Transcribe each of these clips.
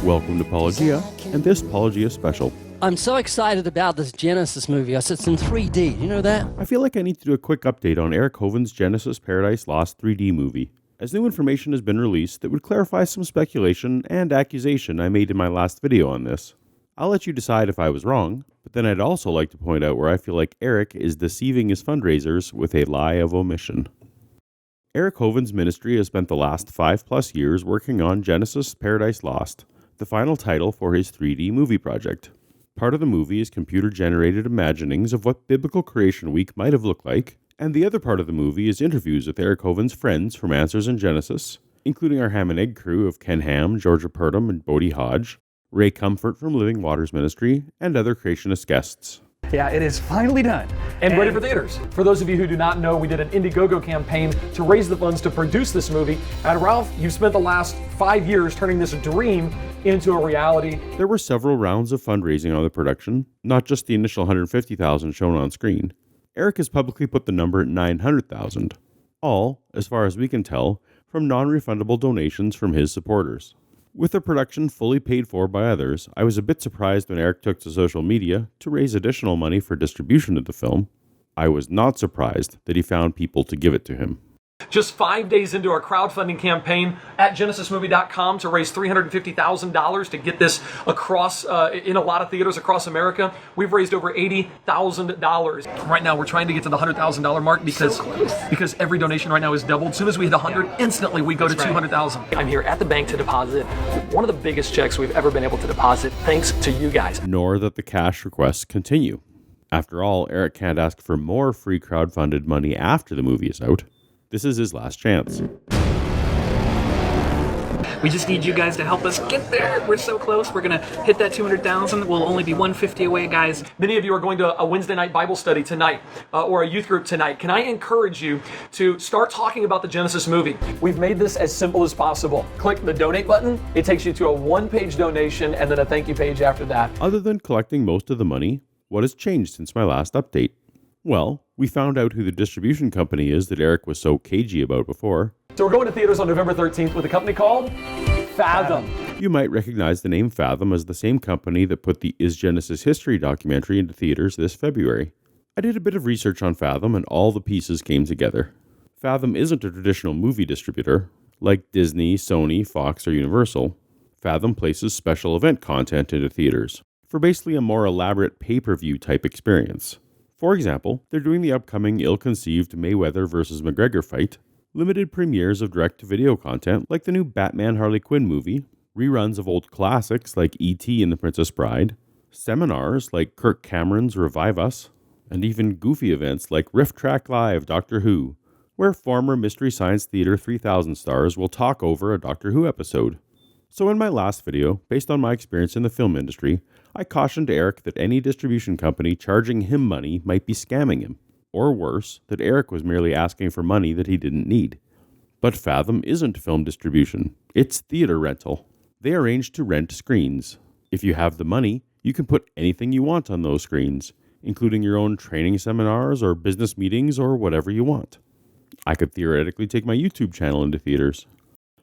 Welcome to Paulogia, and this Paulogia special. I'm so excited about this Genesis movie. It's in 3D. You know that? I feel like I need to do a quick update on Eric Hovind's Genesis Paradise Lost 3D movie, as new information has been released that would clarify some speculation and accusation I made in my last video on this. I'll let you decide if I was wrong, but then I'd also like to point out where I feel like Eric is deceiving his fundraisers with a lie of omission. Eric Hovind's ministry has spent the last 5+ years working on Genesis Paradise Lost, the final title for his 3D movie project. Part of the movie is computer-generated imaginings of what Biblical Creation Week might have looked like, and the other part of the movie is interviews with Eric Hovind's friends from Answers in Genesis, including our Ham and Egg crew of Ken Ham, Georgia Purdom, and Bodie Hodge, Ray Comfort from Living Waters Ministry, and other creationist guests. Yeah, it is finally done. And ready for theaters. For those of you who do not know, we did an Indiegogo campaign to raise the funds to produce this movie. And Ralph, you've spent the last 5 years turning this dream into a reality. There were several rounds of fundraising on the production, not just the initial $150,000 shown on screen. Eric has publicly put the number at $900,000, all, as far as we can tell, from non-refundable donations from his supporters. With the production fully paid for by others, I was a bit surprised when Eric took to social media to raise additional money for distribution of the film. I was not surprised that he found people to give it to him. Just 5 days into our crowdfunding campaign at genesismovie.com to raise $350,000 to get this across in a lot of theaters across America, we've raised over $80,000. Right now, we're trying to get to the $100,000 mark because every donation right now is doubled. As soon as we hit 100, instantly we go to 200,000. I'm here at the bank to deposit one of the biggest checks we've ever been able to deposit, thanks to you guys. Nor that the cash requests continue. After all, Eric can't ask for more free crowdfunded money after the movie is out. This is his last chance. We just need you guys to help us get there. We're so close. We're going to hit that 200,000. We'll only be 150 away, guys. Many of you are going to a Wednesday night Bible study tonight or a youth group tonight. Can I encourage you to start talking about the Genesis movie? We've made this as simple as possible. Click the donate button. It takes you to a one-page donation and then a thank you page after that. Other than collecting most of the money, what has changed since my last update? Well, we found out who the distribution company is that Eric was so cagey about before. So we're going to theaters on November 13th with a company called Fathom. You might recognize the name Fathom as the same company that put the Is Genesis History documentary into theaters this February. I did a bit of research on Fathom and all the pieces came together. Fathom isn't a traditional movie distributor, like Disney, Sony, Fox, or Universal. Fathom places special event content into theaters, for basically a more elaborate pay-per-view type experience. For example, they're doing the upcoming ill-conceived Mayweather vs. McGregor fight, limited premieres of direct-to-video content like the new Batman Harley Quinn movie, reruns of old classics like E.T. and the Princess Bride, seminars like Kirk Cameron's Revive Us, and even goofy events like Riff Track Live Doctor Who, where former Mystery Science Theater 3000 stars will talk over a Doctor Who episode. So in my last video, based on my experience in the film industry, I cautioned Eric that any distribution company charging him money might be scamming him, or worse, that Eric was merely asking for money that he didn't need. But Fathom isn't film distribution, it's theater rental. They arrange to rent screens. If you have the money, you can put anything you want on those screens, including your own training seminars or business meetings or whatever you want. I could theoretically take my YouTube channel into theaters.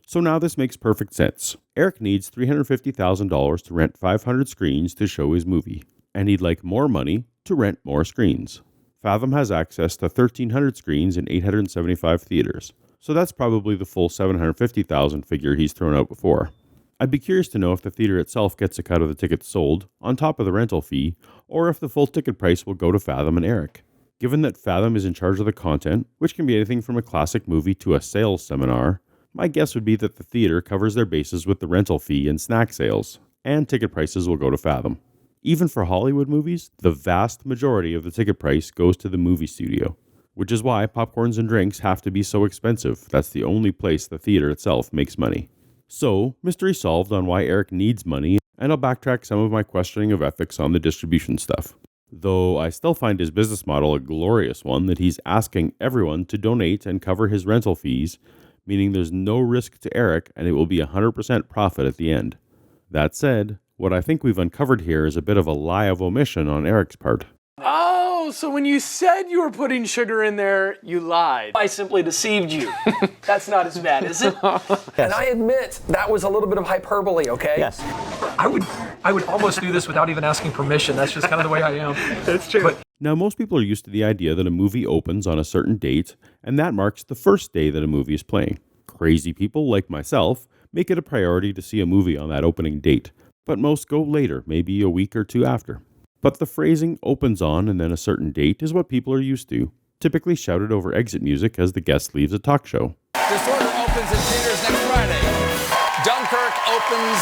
So now this makes perfect sense. Eric needs $350,000 to rent 500 screens to show his movie, and he'd like more money to rent more screens. Fathom has access to 1,300 screens in 875 theaters, so that's probably the full $750,000 figure he's thrown out before. I'd be curious to know if the theater itself gets a cut of the tickets sold, on top of the rental fee, or if the full ticket price will go to Fathom and Eric. Given that Fathom is in charge of the content, which can be anything from a classic movie to a sales seminar, my guess would be that the theater covers their bases with the rental fee and snack sales, and ticket prices will go to Fathom. Even for Hollywood movies, the vast majority of the ticket price goes to the movie studio, which is why popcorns and drinks have to be so expensive. That's the only place the theater itself makes money. So, mystery solved on why Eric needs money, and I'll backtrack some of my questioning of ethics on the distribution stuff. Though I still find his business model a glorious one that he's asking everyone to donate and cover his rental fees, meaning there's no risk to Eric and it will be 100% profit at the end. That said, what I think we've uncovered here is a bit of a lie of omission on Eric's part. Oh! Oh, so when you said you were putting sugar in there, you lied. I simply deceived you. That's not as bad, is it? And I admit that was a little bit of hyperbole, okay? Yes. I would almost do this without even asking permission. That's just kind of the way I am. That's true. But Now, most people are used to the idea that a movie opens on a certain date, and that marks the first day that a movie is playing. Crazy people like myself make it a priority to see a movie on that opening date, but most go later, maybe a week or two after. But the phrasing opens on and then a certain date is what people are used to, typically shouted over exit music as the guest leaves a talk show. Disorder opens in theaters next Friday. Dunkirk opens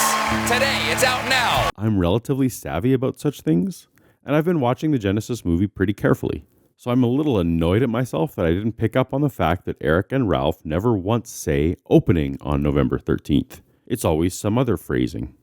today. It's out now. I'm relatively savvy about such things, and I've been watching the Genesis movie pretty carefully. So I'm a little annoyed at myself that I didn't pick up on the fact that Eric and Ralph never once say opening on November 13th. It's always some other phrasing.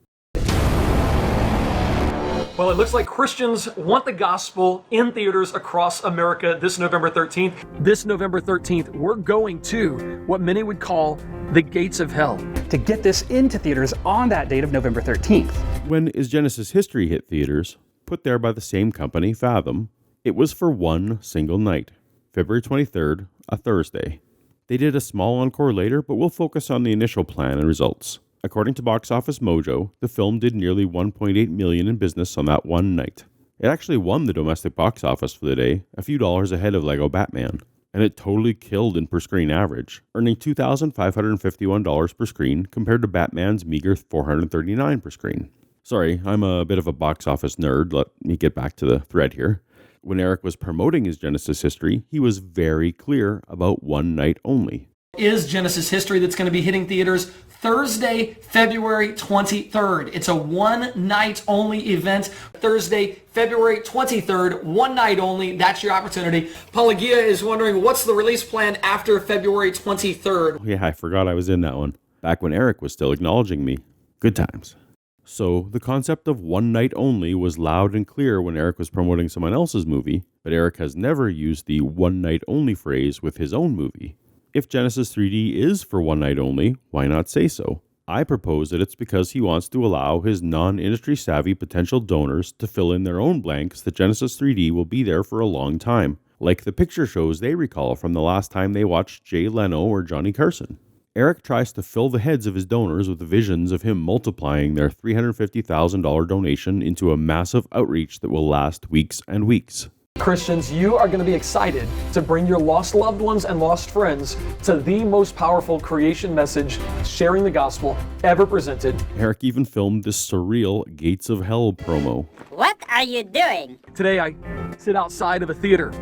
well, it looks like Christians want the gospel in theaters across America this November 13th. This November 13th, we're going to what many would call the gates of hell. To get this into theaters on that date of November 13th. When Is Genesis History hit theaters, put there by the same company, Fathom, it was for one single night, February 23rd, a Thursday. They did a small encore later, but we'll focus on the initial plan and results. According to Box Office Mojo, the film did nearly $1.8 million in business on that one night. It actually won the domestic box office for the day, a few dollars ahead of Lego Batman. And it totally killed in per-screen average, earning $2,551 per screen compared to Batman's meager $439 per screen. Sorry, I'm a bit of a box office nerd. Let me get back to the thread here. When Eric was promoting his Genesis History, he was very clear about one night only. Is Genesis History that's going to be hitting theaters Thursday, February 23rd. It's a one-night only event. Thursday, February 23rd, one night only. That's your opportunity. Paulogia is wondering, what's the release plan after February 23rd? Oh, yeah, I forgot I was in that one. Back when Eric was still acknowledging me. Good times. So, the concept of one night only was loud and clear when Eric was promoting someone else's movie, but Eric has never used the one night only phrase with his own movie. If Genesis 3D is for one night only, why not say so? I propose that it's because he wants to allow his non-industry savvy potential donors to fill in their own blanks that Genesis 3D will be there for a long time, like the picture shows they recall from the last time they watched Jay Leno or Johnny Carson. Eric tries to fill the heads of his donors with visions of him multiplying their $350,000 donation into a massive outreach that will last weeks and weeks. Christians, you are going to be excited to bring your lost loved ones and lost friends to the most powerful creation message, sharing the gospel, ever presented. Eric even filmed this surreal Gates of Hell promo. What are you doing? Today I sit outside of a theater.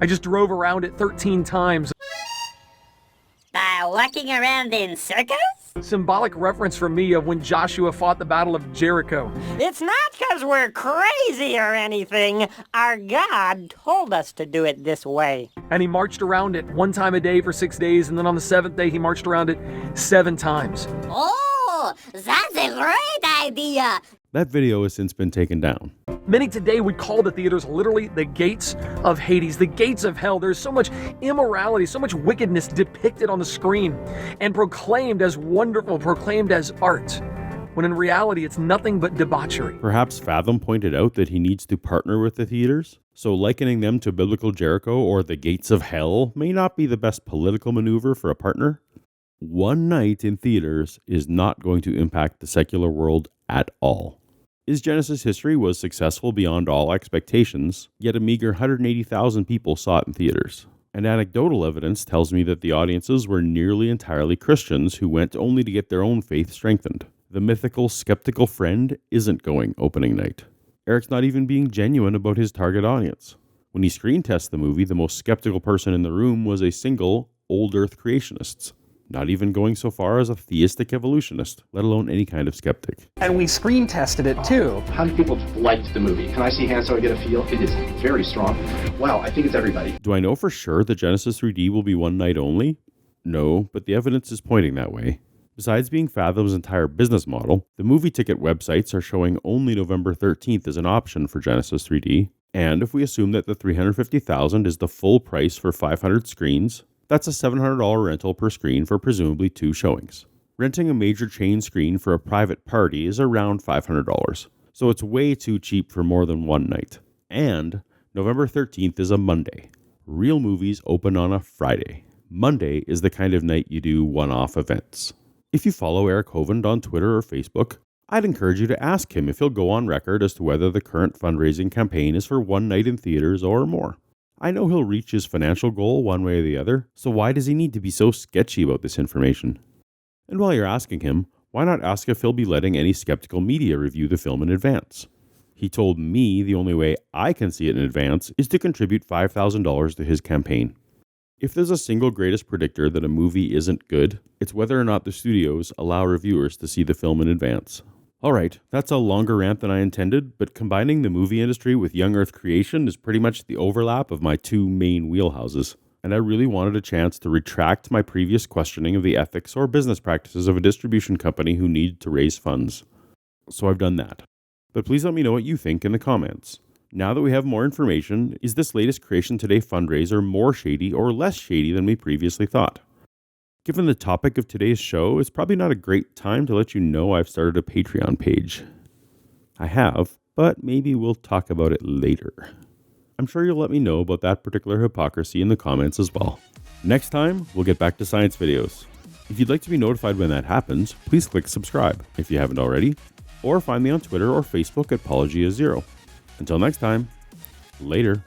I just drove around it 13 times. By walking around in circles? Symbolic reference for me of when Joshua fought the Battle of Jericho. It's not because we're crazy or anything. Our God told us to do it this way. And he marched around it one time a day for 6 days, and then on the seventh day he marched around it 7 times. Oh, that's a great idea. That video has since been taken down. Many today would call the theaters literally the gates of Hades, the gates of hell. There's so much immorality, so much wickedness depicted on the screen and proclaimed as wonderful, proclaimed as art, when in reality it's nothing but debauchery. Perhaps Fathom pointed out that he needs to partner with the theaters, so likening them to biblical Jericho or the gates of hell may not be the best political maneuver for a partner. One night in theaters is not going to impact the secular world at all. Is Genesis History was successful beyond all expectations, yet a meager 180,000 people saw it in theaters. And anecdotal evidence tells me that the audiences were nearly entirely Christians who went only to get their own faith strengthened. The mythical skeptical friend isn't going opening night. Eric's not even being genuine about his target audience. When he screen tested the movie, the most skeptical person in the room was a single old Earth creationists. Not even going so far as a theistic evolutionist, let alone any kind of skeptic. And we screen tested it too. How many people liked the movie? Can I see hands so I get a feel? It is very strong. Wow, I think it's everybody. Do I know for sure that Genesis 3D will be one night only? No, but the evidence is pointing that way. Besides being Fathom's entire business model, the movie ticket websites are showing only November 13th as an option for Genesis 3D. And if we assume that the $350,000 is the full price for 500 screens, that's a $700 rental per screen for presumably 2 showings. Renting a major chain screen for a private party is around $500, so it's way too cheap for more than one night. And November 13th is a Monday. Real movies open on a Friday. Monday is the kind of night you do one-off events. If you follow Eric Hovind on Twitter or Facebook, I'd encourage you to ask him if he'll go on record as to whether the current fundraising campaign is for one night in theaters or more. I know he'll reach his financial goal one way or the other, so why does he need to be so sketchy about this information? And while you're asking him, why not ask if he'll be letting any skeptical media review the film in advance? He told me the only way I can see it in advance is to contribute $5,000 to his campaign. If there's a single greatest predictor that a movie isn't good, it's whether or not the studios allow reviewers to see the film in advance. Alright, that's a longer rant than I intended, but combining the movie industry with young earth creation is pretty much the overlap of my two main wheelhouses, and I really wanted a chance to retract my previous questioning of the ethics or business practices of a distribution company who need to raise funds. So I've done that. But please let me know what you think in the comments. Now that we have more information, is this latest Creation Today fundraiser more shady or less shady than we previously thought? Given the topic of today's show, it's probably not a great time to let you know I've started a Patreon page. I have, but maybe we'll talk about it later. I'm sure you'll let me know about that particular hypocrisy in the comments as well. Next time, we'll get back to science videos. If you'd like to be notified when that happens, please click subscribe if you haven't already, or find me on Twitter or Facebook at Paulogia0. Until next time, later.